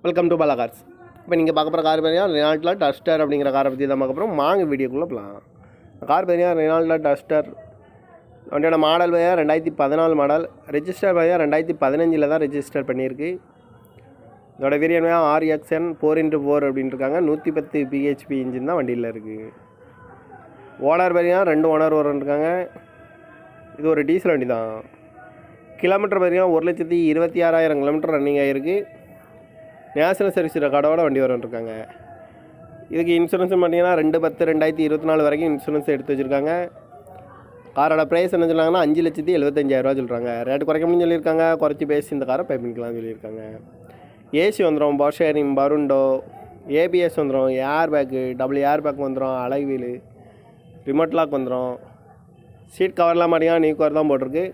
Welcome to Bala cars. இப்போ நீங்கள் பார்க்க போகிற கார் பார்த்தீங்கன்னா ரெனால்ட்டில் டஸ்டர் அப்படிங்கிற காரை பற்றி தான் பார்க்க போகிறோம். வாங்க வீடியோக்குள்ளே போகலாம். கார் பார்த்தீங்கன்னா ரெனால்ட்டில் டஸ்டர். வண்டியோட மாடல் பார்த்தீங்கன்னா 2014 மாடல். ரெஜிஸ்டர் பார்த்தீங்கன்னா 2015 தான் ரெஜிஸ்டர் பண்ணியிருக்கு. இதோட வேரியன்ட் RXN 4x4 அப்படின்னு இருக்காங்க. 110 பிஹெச்பி இன்ஜின் தான் வண்டியில் இருக்குது. ஓனர் பார்த்தீங்கன்னா 2 ஓனர் இருக்காங்க. இது ஒரு டீசல் வண்டி தான். கிலோமீட்டர் பார்த்தீங்கன்னா 1,26,000 கிலோமீட்டர் ரன்னிங் ஆகிருக்கு. நேஷனல் சர்வீஸ் ரெக்கார்டோட வண்டி இருக்காங்க. இதுக்கு இன்சூரன்ஸ் பார்த்தீங்கன்னா 2/10/2024 வரைக்கும் இன்சூரன்ஸ் எடுத்து வச்சுருக்காங்க. காரோட ப்ரைஸ் என்ன சொன்னாங்கன்னா 5,75,000 சொல்கிறாங்க. ரேட்டு குறைக்க முடியும்னு சொல்லியிருக்காங்க. குறைச்சி பேசி இந்த காரை பே பண்ணிக்கலாம்னு சொல்லியிருக்காங்க. ஏசி வந்துடும், பவர் ஷேரிங், பருண்டோ, ஏபிஎஸ் வந்துடும், air bag, double air bag வந்துடும், அலை வீலு, ரிமோட் லாக் வந்துடும். சீட் கவர்லாம் பார்த்தீங்கன்னா நியூ கவர் தான் போட்டிருக்கு.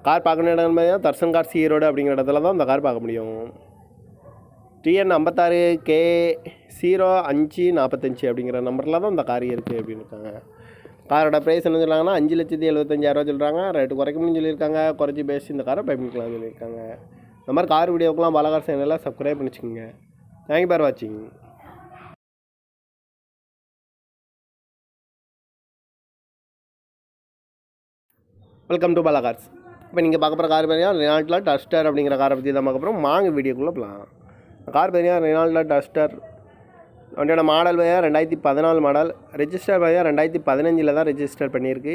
கார் பார்க்கணும் இடம் பார்த்தீங்கன்னா தர்சன் கார்ஸ் ஈரோடு அப்படிங்கிற இடத்துல தான் இந்த கார் பார்க்க முடியும். TN 56K0545 அப்படிங்கிற நம்பரில் தான் இந்த கார் இருக்குது அப்படின்னு இருக்காங்க. காரோட ப்ரைஸ் என்ன சொல்கிறாங்கன்னா 5,75,000 சொல்கிறாங்க. ரேட்டு குறைக்க முடியும்னு சொல்லியிருக்காங்க. குறைச்சி பேசி இந்த காரை பே பண்ணிக்கலாம்னு சொல்லியிருக்காங்க. இந்த மாதிரி கார் வீடியோக்கெலாம் பாலா கார் சேனலில் சப்ஸ்கிரைப் பண்ணிச்சுக்கோங்க. தேங்க்யூ ஃபார் வாட்சிங். Welcome to Bala cars. இப்போ நீங்கள் பார்க்க போகிற கார் பார்த்தீங்கன்னா ரெனால்ட்டில் டஸ்டர் அப்படிங்கிற காரை பற்றி தான் பார்க்க போகிறோம். வாங்க வீடியோக்குள்ளே போகலாம். கார் பார்த்தீங்கன்னா ரெனால்ட்டில் டஸ்டர். வண்டியோட மாடல் பார்த்தீங்கன்னா 2014 மாடல். ரெஜிஸ்டர் பார்த்தீங்கன்னா 2015 தான் ரெஜிஸ்டர் பண்ணியிருக்கு.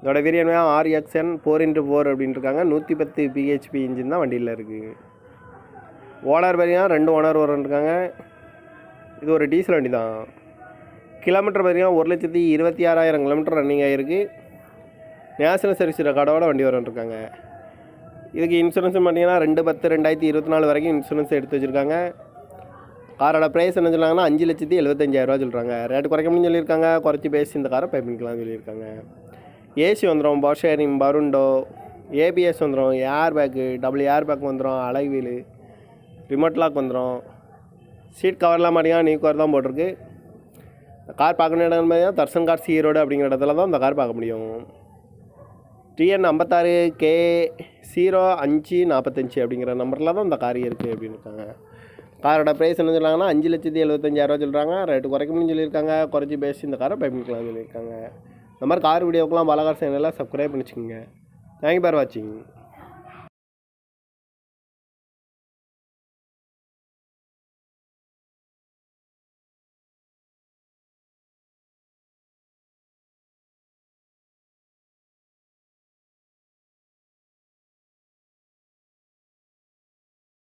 இதோட வேரியன்ட் RXN 4x4 அப்படின்னு இருக்காங்க. 110 பிஹெச்பி இன்ஜின் தான் வண்டியில் இருக்குது. ஓனர் பார்த்தீங்கன்னா 2 ஓனர் இருக்காங்க. இது ஒரு டீசல் வண்டி தான். கிலோமீட்டர் பார்த்தீங்கன்னா 1,26,000 கிலோமீட்டர் ரன்னிங் ஆகிருக்கு. நேஷனல் சர்வீஸ் ரெக்கார்டோட வண்டி இருக்காங்க. இதுக்கு இன்சூரன்ஸ் பார்த்தீங்கன்னா 2/10/2024 வரைக்கும் இன்சூரன்ஸ் எடுத்து வச்சுருக்காங்க. காரோட ப்ரைஸ் என்ன சொன்னாங்கன்னா 5,75,000 சொல்கிறாங்க. ரேட்டு குறைக்க முடியும்னு சொல்லியிருக்காங்க. குறைச்சி பேசி இந்த காரை பே பண்ணிக்கலாம்னு சொல்லியிருக்காங்க. ஏசி வந்துடும், பவர் ஷேரிங், பருண்டோ, ஏபிஎஸ் வந்துடும், air bag, double air bag வந்துடும், அலை வீலு, ரிமோட் லாக் வந்துடும். சீட் கவர்லாம் பார்த்தீங்கன்னா நியூ கவர் தான் போட்டிருக்கு. கார் பார்க்கணும் இடம் பார்த்தீங்கன்னா தர்சன் கார்ஸ் ஈரோடு அப்படிங்கிற இடத்துல தான் இந்த கார் பார்க்க முடியும். TN 56K0545 அப்படிங்கிற நம்பரில் தான் இந்த கார் இருக்குது அப்படின்னு இருக்காங்க. காரோட ப்ரைஸ் என்ன சொல்கிறாங்கன்னா 5,75,000 சொல்கிறாங்க. ரேட்டு குறைக்க முடியும்னு சொல்லியிருக்காங்க. குறைச்சி பேசி இந்த காரை பே பண்ணிக்கலாம்னு சொல்லியிருக்காங்க. இந்த மாதிரி கார் வீடியோக்கெலாம் பாலா கார் சேனலில் சப்ஸ்கிரைப் பண்ணிச்சுக்கோங்க. தேங்க்யூ ஃபார் வாட்சிங்.